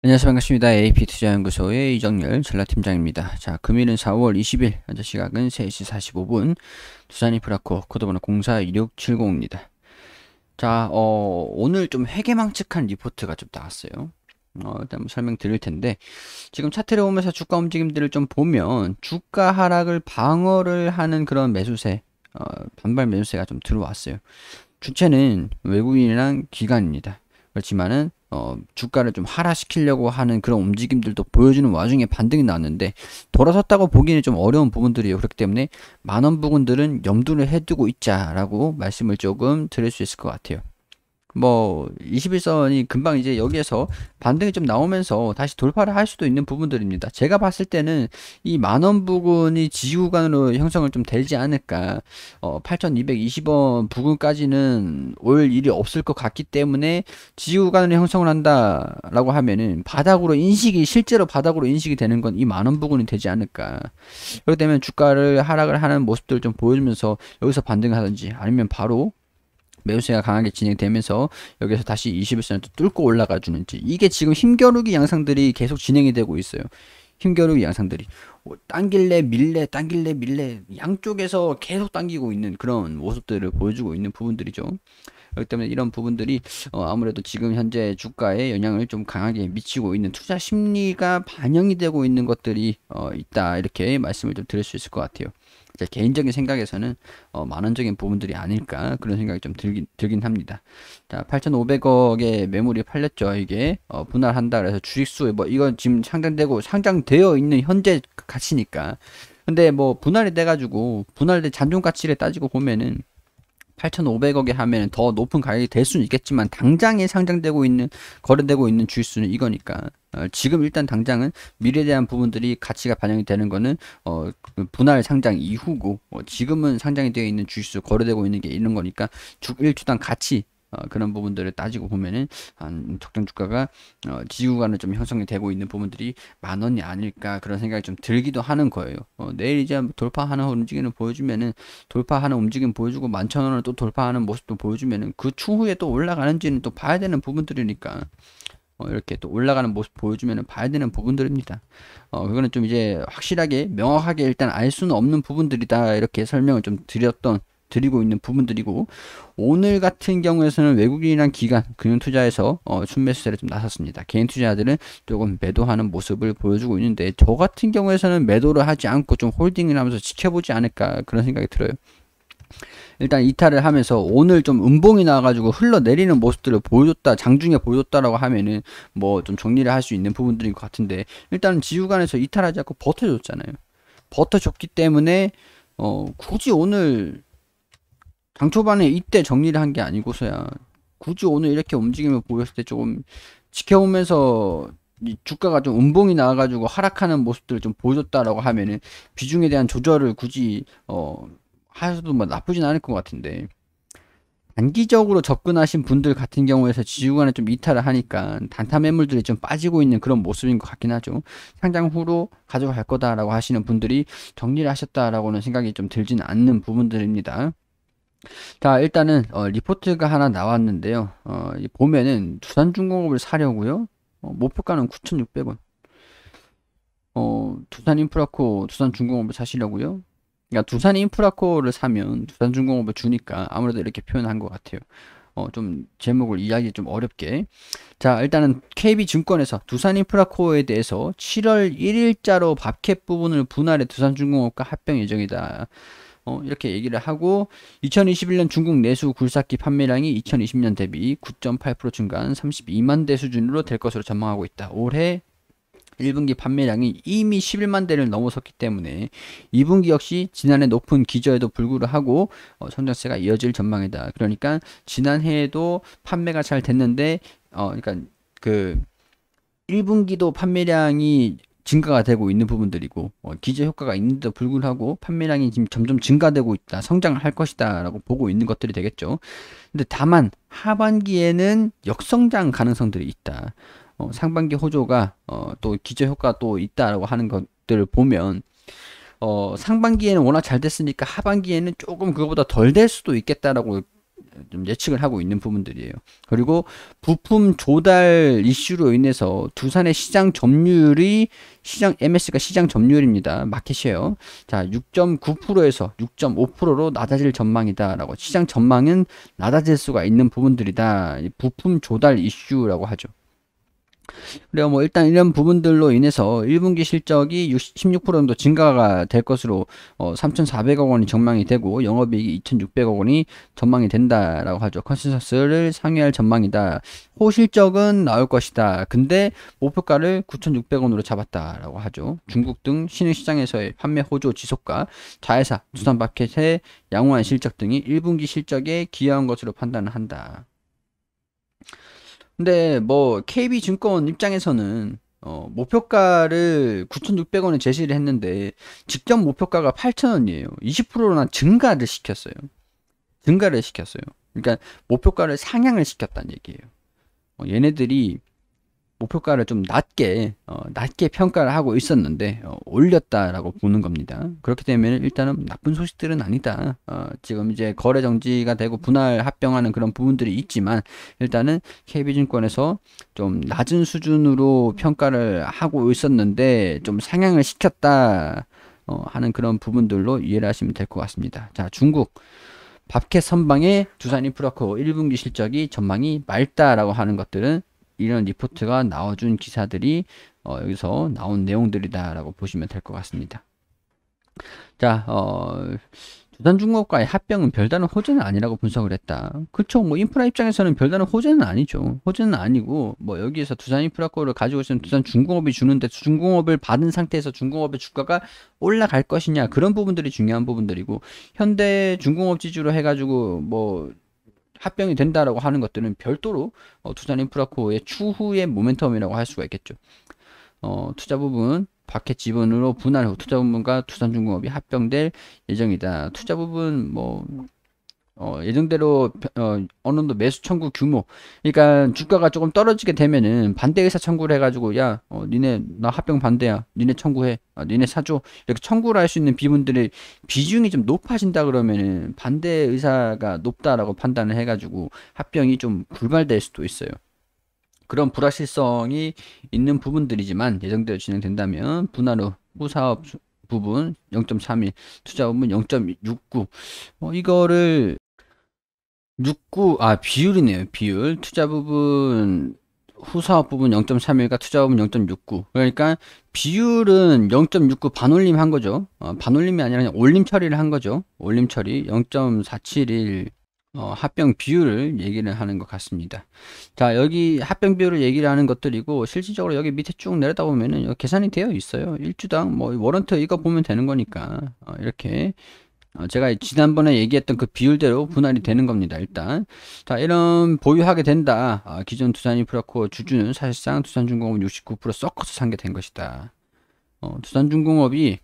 안녕하세요. 반갑습니다. AP투자연구소의 이정열 전략팀장입니다. 자, 금일은 4월 20일, 현재 시각은 3시 45분, 두산인프라코 코드번호 042670입니다. 자, 오늘 좀 회개망측한 리포트가 좀 나왔어요. 일단 한번 설명드릴 텐데, 지금 차트를 보면서 주가 움직임들을 좀 보면, 주가 하락을 방어를 하는 그런 매수세, 반발 매수세가 좀 들어왔어요. 주체는 외국인이랑 기관입니다. 그렇지만은 주가를 좀 하락시키려고 하는 그런 움직임들도 보여주는 와중에 반등이 나왔는데 돌아섰다고 보기는 좀 어려운 부분들이에요. 그렇기 때문에 많은 부분들은 염두를 해두고 있자라고 말씀을 조금 드릴 수 있을 것 같아요. 뭐 21선이 금방 이제 여기에서 반등이 좀 나오면서 다시 돌파를 할 수도 있는 부분들입니다. 제가 봤을 때는 이 만원 부근이 지지 구간으로 형성을 좀 되지 않을까. 8220원 부근까지는 올 일이 없을 것 같기 때문에 지지 구간으로 형성을 한다라고 하면은 바닥으로 인식이 실제로 바닥으로 인식이 되는 건 이 만원 부근이 되지 않을까. 그렇기 때문에 주가를 하락을 하는 모습들을 좀 보여주면서 여기서 반등을 하든지 아니면 바로 매수세가 강하게 진행되면서 여기서 다시 21선을 뚫고 올라가 주는지, 이게 지금 힘겨루기 양상들이 계속 진행이 되고 있어요. 힘겨루기 양상들이 당길래 밀래 당길래 밀래 양쪽에서 계속 당기고 있는 그런 모습들을 보여주고 있는 부분들이죠. 그렇기 때문에 이런 부분들이 아무래도 지금 현재 주가에 영향을 좀 강하게 미치고 있는, 투자 심리가 반영이 되고 있는 것들이 있다, 이렇게 말씀을 좀 드릴 수 있을 것 같아요. 제 개인적인 생각에서는 만원적인 부분들이 아닐까, 그런 생각이 좀 들긴 합니다. 자, 8,500억의 매물이 팔렸죠. 이게 분할한다 그래서 주식수 뭐 이건 지금 상장되어 있는 현재 가치니까. 근데 뭐 분할이 돼가지고 분할된 잔존 가치를 따지고 보면은 8,500억에 하면 더 높은 가격이 될 수는 있겠지만 당장에 상장되고 있는, 거래되고 있는 주식수는 이거니까 지금 일단 당장은 미래에 대한 부분들이 가치가 반영이 되는 거는 그 분할 상장 이후고, 지금은 상장이 되어 있는 주식수, 거래되고 있는 게 이런 거니까 주 1주당 가치, 그런 부분들을 따지고 보면은 한 적정 주가가 지구간을 좀 형성이 되고 있는 부분들이 만원이 아닐까, 그런 생각이 좀 들기도 하는 거예요. 내일 이제 돌파하는 움직임을 보여주면은, 돌파하는 움직임 보여주고 11,000원을 또 돌파하는 모습도 보여주면은 그 추후에 또 올라가는지는 또 봐야 되는 부분들이니까, 이렇게 또 올라가는 모습 보여주면 봐야 되는 부분들입니다. 그거는 좀 이제 확실하게 명확하게 일단 알 수는 없는 부분들이다, 이렇게 설명을 좀 드리고 있는 부분들이고, 오늘 같은 경우에서는 외국인이랑 기관, 금융투자에서 순매수세를 좀 나섰습니다. 개인 투자자들은 조금 매도하는 모습을 보여주고 있는데, 저 같은 경우에서는 매도를 하지 않고 좀 홀딩을 하면서 지켜보지 않을까, 그런 생각이 들어요. 일단 이탈을 하면서 오늘 좀 음봉이 나와가지고 흘러내리는 모습들을 보여줬다, 장중에 보여줬다라고 하면은 뭐 좀 정리를 할 수 있는 부분들인 것 같은데, 일단은 지구간에서 이탈하지 않고 버텨줬잖아요. 버텨줬기 때문에 굳이 오늘 장 초반에 이때 정리를 한 게 아니고서야 굳이 오늘 이렇게 움직임을 보였을 때 조금 지켜보면서 이 주가가 좀 음봉이 나와가지고 하락하는 모습들을 좀 보여줬다라고 하면은 비중에 대한 조절을 굳이 하셔도 뭐 나쁘진 않을 것 같은데, 단기적으로 접근하신 분들 같은 경우에서 지주간에 좀 이탈을 하니까 단타 매물들이 좀 빠지고 있는 그런 모습인 것 같긴 하죠. 상장 후로 가져갈 거다라고 하시는 분들이 정리를 하셨다라고는 생각이 좀 들지는 않는 부분들입니다. 자, 일단은 리포트가 하나 나왔는데요. 보면은 두산중공업을 사려고요. 목표가는 9,600원. 두산인프라코, 두산중공업을 사시려고요. 그러니까 두산인프라코를 사면 두산중공업을 주니까 아무래도 이렇게 표현한 것 같아요. 좀 제목을 이해하기 좀 어렵게. 자, 일단은 KB증권에서 두산인프라코에 대해서 7월 1일자로 밥캡 부분을 분할해 두산중공업과 합병 예정이다, 이렇게 얘기를 하고, 2021년 중국 내수 굴삭기 판매량이 2020년 대비 9.8% 증가한 32만 대 수준으로 될 것으로 전망하고 있다. 올해 1분기 판매량이 이미 11만 대를 넘어섰기 때문에 2분기 역시 지난해 높은 기저에도 불구하고 성장세가 이어질 전망이다. 그러니까 지난해에도 판매가 잘 됐는데, 그러니까 그 1분기도 판매량이 증가가 되고 있는 부분들이고, 기저 효과가 있는데도 불구하고 판매량이 지금 점점 증가되고 있다, 성장을 할 것이다 라고 보고 있는 것들이 되겠죠. 근데 다만 하반기에는 역성장 가능성들이 있다. 상반기 호조가 또 기저 효과가 또 있다라고 하는 것들을 보면, 상반기에는 워낙 잘 됐으니까 하반기에는 조금 그거보다 덜 될 수도 있겠다라고 좀 예측을 하고 있는 부분들이에요. 그리고 부품 조달 이슈로 인해서 두산의 시장 점유율이 MS가 시장 점유율입니다. 마켓이에요. 자, 6.9%에서 6.5%로 낮아질 전망이다라고. 시장 전망은 낮아질 수가 있는 부분들이다. 부품 조달 이슈라고 하죠. 그래요. 뭐 일단 이런 부분들로 인해서 1분기 실적이 16% 정도 증가가 될 것으로 3,400억 원이 전망이 되고 영업이익이 2,600억 원이 전망이 된다라고 하죠. 컨센서스를 상회할 전망이다. 호실적은 나올 것이다. 근데 목표가를 9,600원으로 잡았다라고 하죠. 중국 등 신흥시장에서의 판매 호조 지속과 자회사, 두산마켓의 양호한 실적 등이 1분기 실적에 기여한 것으로 판단을 한다. 근데 뭐 KB증권 입장에서는 목표가를 9,600원에 제시를 했는데 직접 목표가가 8,000원이에요. 20%나 증가를 시켰어요. 증가를 시켰어요. 그러니까 목표가를 상향을 시켰다는 얘기예요. 얘네들이 목표가를 좀 낮게 평가를 하고 있었는데 올렸다라고 보는 겁니다. 그렇기 때문에 일단은 나쁜 소식들은 아니다. 지금 이제 거래 정지가 되고 분할 합병하는 그런 부분들이 있지만 일단은 KB증권에서 좀 낮은 수준으로 평가를 하고 있었는데 좀 상향을 시켰다 하는 그런 부분들로 이해를 하시면 될 것 같습니다. 자, 중국 밥캣 선방의 두산인프라코 1분기 실적이 전망이 맑다라고 하는 것들은 이런 리포트가 나와준 기사들이 여기서 나온 내용들이다라고 보시면 될 것 같습니다. 자, 두산중공업과의 합병은 별다른 호재는 아니라고 분석을 했다. 그쵸, 뭐 인프라 입장에서는 별다른 호재는 아니죠. 호재는 아니고 뭐 여기에서 두산인프라코를 가지고 있으면 두산중공업이 주는데 중공업을 받은 상태에서 중공업의 주가가 올라갈 것이냐, 그런 부분들이 중요한 부분들이고, 현대중공업 지주로 해가지고 뭐 합병이 된다라고 하는 것들은 별도로 두산인프라코의 추후의 모멘텀이라고 할 수가 있겠죠. 투자 부분 밥캣 지분으로 분할 후 투자 부분과 두산중공업이 합병될 예정이다. 투자 부분 뭐 예정대로 어느 정도 매수 청구 규모, 그러니까 주가가 조금 떨어지게 되면은 반대 의사 청구를 해가지고 야 니네 나 합병 반대야, 니네 청구해, 니네 사줘, 이렇게 청구를 할 수 있는 비분들의 비중이 좀 높아진다 그러면은 반대 의사가 높다라고 판단을 해가지고 합병이 좀 불발될 수도 있어요. 그런 불확실성이 있는 부분들이지만 예정대로 진행된다면 분할 후 사업 부분 0.31, 투자 부분 0.69, 이거를 69, 비율이네요. 비율. 투자 부분, 후사업 부분 0.31과 투자 부분 0.69. 그러니까 비율은 0.69 반올림 한 거죠. 반올림이 아니라 그냥 올림 처리를 한 거죠. 올림 처리 0.471 합병 비율을 얘기를 하는 것 같습니다. 자, 여기 합병 비율을 얘기를 하는 것들이고, 실질적으로 여기 밑에 쭉 내려다 보면은 여기 계산이 되어 있어요. 일주당 뭐 워런트 이거 보면 되는 거니까 이렇게 제가 지난번에 얘기했던 그 비율대로 분할이 되는 겁니다. 일단 자, 이런 보유하게 된다. 기존 두산인프라코 주주는 사실상 두산중공업 69% 섞어서 산 게 된 것이다. 두산중공업이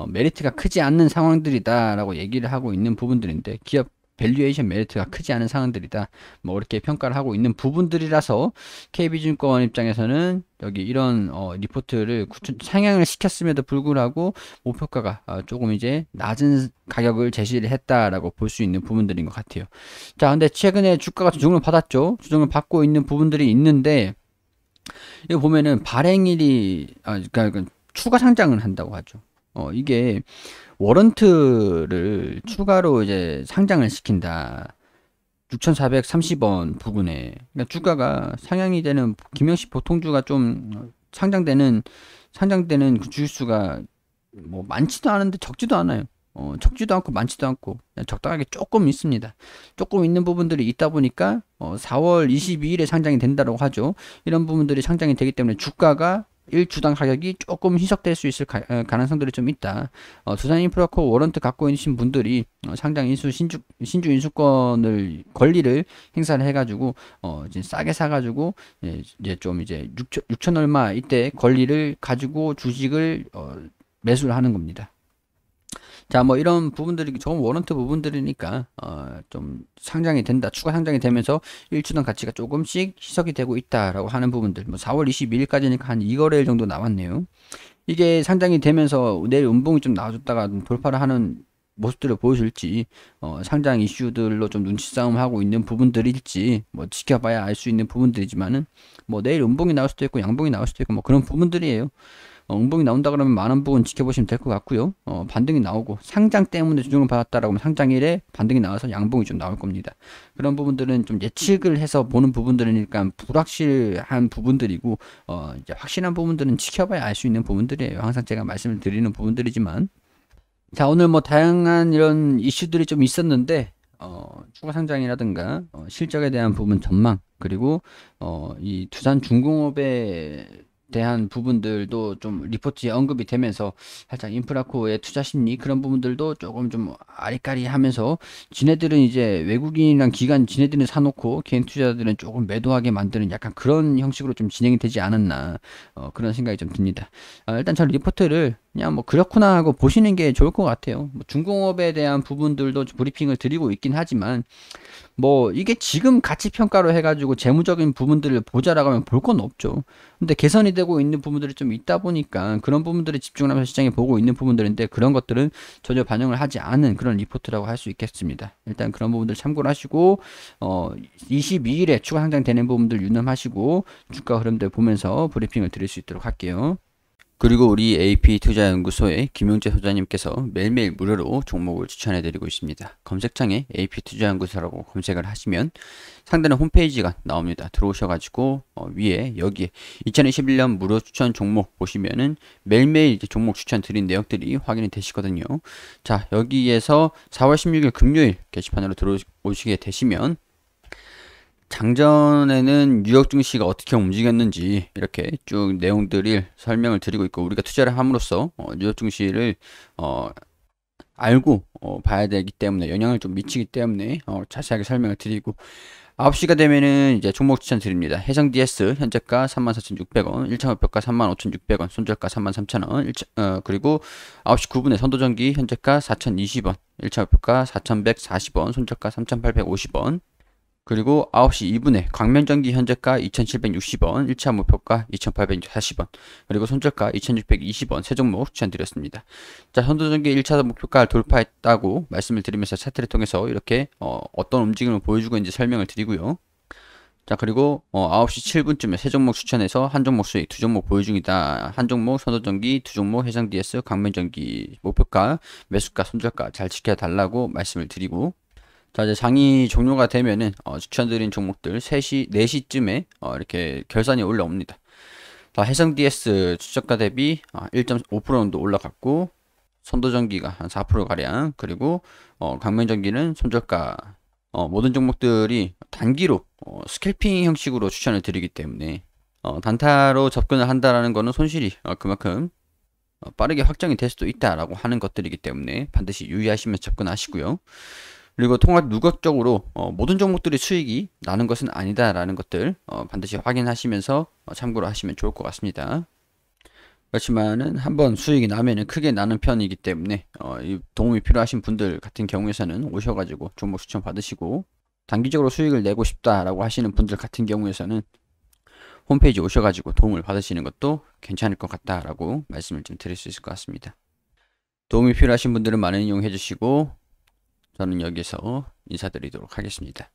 메리트가 크지 않는 상황들이다 라고 얘기를 하고 있는 부분들인데, 기업 밸류에이션 메리트가 크지 않은 상황들이다, 뭐 이렇게 평가를 하고 있는 부분들이라서 KB증권 입장에서는 여기 이런 리포트를 상향을 시켰음에도 불구하고 목표가가 조금 이제 낮은 가격을 제시를 했다라고 볼 수 있는 부분들인 것 같아요. 자, 근데 최근에 주가가 조정을 받았죠. 조정을 받고 있는 부분들이 있는데, 이거 보면은 발행일이 그러니까 추가 상장을 한다고 하죠. 이게 워런트를 추가로 이제 상장을 시킨다. 6,430원 부근에. 그러니까 주가가 상향이 되는 김영식 보통주가 좀 상장되는 그 주수가 뭐 많지도 않은데 적지도 않아요. 적지도 않고 많지도 않고 그냥 적당하게 조금 있습니다. 조금 있는 부분들이 있다 보니까 4월 22일에 상장이 된다고 하죠. 이런 부분들이 상장이 되기 때문에 주가가 1주당 가격이 조금 희석될 수 있을 가능성들이 좀 있다. 두산인프라코 워런트 갖고 있는 분들이 상장 인수 신주 인수권을 권리를 행사를 해가지고 이제 싸게 사가지고 이제 좀 이제 6천 얼마 이때 권리를 가지고 주식을 매수를 하는 겁니다. 자, 뭐 이런 부분들이 좋은 워런트 부분들이니까 좀 상장이 된다, 추가 상장이 되면서 1주당 가치가 조금씩 희석이 되고 있다라고 하는 부분들, 뭐 4월 22일까지니까 한 2거래일 정도 남았네요. 이게 상장이 되면서 내일 운봉이 좀 나와줬다가 돌파를 하는 모습들을 보여줄지, 상장 이슈들로 좀 눈치 싸움하고 있는 부분들일지, 뭐 지켜봐야 알 수 있는 부분들이지만은, 뭐 내일 음봉이 나올 수도 있고 양봉이 나올 수도 있고 뭐 그런 부분들이에요. 음봉이 나온다 그러면 많은 부분 지켜보시면 될 것 같고요. 반등이 나오고 상장 때문에 조정을 받았다라고 하면 상장일에 반등이 나와서 양봉이 좀 나올 겁니다. 그런 부분들은 좀 예측을 해서 보는 부분들이니까 불확실한 부분들이고, 이제 확실한 부분들은 지켜봐야 알 수 있는 부분들이에요. 항상 제가 말씀을 드리는 부분들이지만. 자, 오늘 뭐 다양한 이런 이슈들이 좀 있었는데, 추가 상장이라든가, 실적에 대한 부분 전망, 그리고, 이 두산중공업의 대한 부분들도 좀 리포트에 언급이 되면서 살짝 인프라코어의 투자 심리 그런 부분들도 조금 좀 아리까리하면서, 지네들은 이제 외국인이랑 기관 지네들은 사놓고 개인 투자자들은 조금 매도하게 만드는 약간 그런 형식으로 좀 진행이 되지 않았나, 그런 생각이 좀 듭니다. 일단 저 리포트를 그냥 뭐 그렇구나 하고 보시는 게 좋을 것 같아요. 뭐 중공업에 대한 부분들도 브리핑을 드리고 있긴 하지만, 뭐 이게 지금 가치 평가로 해가지고 재무적인 부분들을 보자라고 하면 볼 건 없죠. 근데 개선이 되고 있는 부분들이 좀 있다 보니까 그런 부분들에 집중을 하면서 시장에 보고 있는 부분들인데, 그런 것들은 전혀 반영을 하지 않은 그런 리포트라고 할 수 있겠습니다. 일단 그런 부분들 참고를 하시고, 22일에 추가 상장되는 부분들 유념하시고 주가 흐름들 보면서 브리핑을 드릴 수 있도록 할게요. 그리고 우리 AP투자연구소의 김용재 소장님께서 매일매일 무료로 종목을 추천해드리고 있습니다. 검색창에 AP투자연구소라고 검색을 하시면 상단에 홈페이지가 나옵니다. 들어오셔가지고 위에 여기에 2021년 무료 추천 종목 보시면은 매일매일 이제 종목 추천 드린 내역들이 확인이 되시거든요. 자, 여기에서 4월 16일 금요일 게시판으로 들어오시게 되시면 장전에는 뉴욕 증시가 어떻게 움직였는지 이렇게 쭉 내용들을 설명을 드리고 있고, 우리가 투자를 함으로써 뉴욕 증시를 알고 봐야 되기 때문에, 영향을 좀 미치기 때문에 자세하게 설명을 드리고, 9시가 되면은 이제 종목 추천 드립니다. 해성 DS 현재가 34,600원, 1차 목표가 35,600원, 손절가 33,000원, 그리고 9시 9분에 선도전기 현재가 4,020원, 1차 목표가 4,140원, 손절가 3,850원, 그리고 9시 2분에 광명전기 현재가 2,760원, 1차 목표가 2,840원, 그리고 손절가 2,620원 세 종목 추천드렸습니다. 자, 선도전기 1차 목표가 돌파했다고 말씀을 드리면서 차트를 통해서 이렇게 어떤 움직임을 보여주고 있는지 설명을 드리고요. 자, 그리고 9시 7분쯤에 세 종목 추천해서 한 종목 수익, 두 종목 보유 중이다. 한 종목 선도전기, 두 종목 해상 DS, 광명전기 목표가, 매수가, 손절가 잘 지켜달라고 말씀을 드리고, 자, 이제 장이 종료가 되면은 추천드린 종목들 3시, 4시쯤에 이렇게 결산이 올라옵니다. 자, 해성 DS 추적가 대비 1.5% 정도 올라갔고, 선도전기가 한 4% 가량, 그리고 강мен전기는 손절가, 모든 종목들이 단기로 스캘핑 형식으로 추천을 드리기 때문에, 단타로 접근을 한다라는 거는 손실이 그만큼 빠르게 확정이 될 수도 있다라고 하는 것들이기 때문에 반드시 유의하시면서 접근하시고요. 그리고 통합 누적적으로 모든 종목들이 수익이 나는 것은 아니다라는 것들 반드시 확인하시면서 참고로 하시면 좋을 것 같습니다. 그렇지만은 한번 수익이 나면은 크게 나는 편이기 때문에 이 도움이 필요하신 분들 같은 경우에서는 오셔가지고 종목 추천 받으시고, 단기적으로 수익을 내고 싶다라고 하시는 분들 같은 경우에서는 홈페이지 오셔가지고 도움을 받으시는 것도 괜찮을 것 같다라고 말씀을 좀 드릴 수 있을 것 같습니다. 도움이 필요하신 분들은 많은 이용해 주시고, 저는 여기서 인사드리도록 하겠습니다.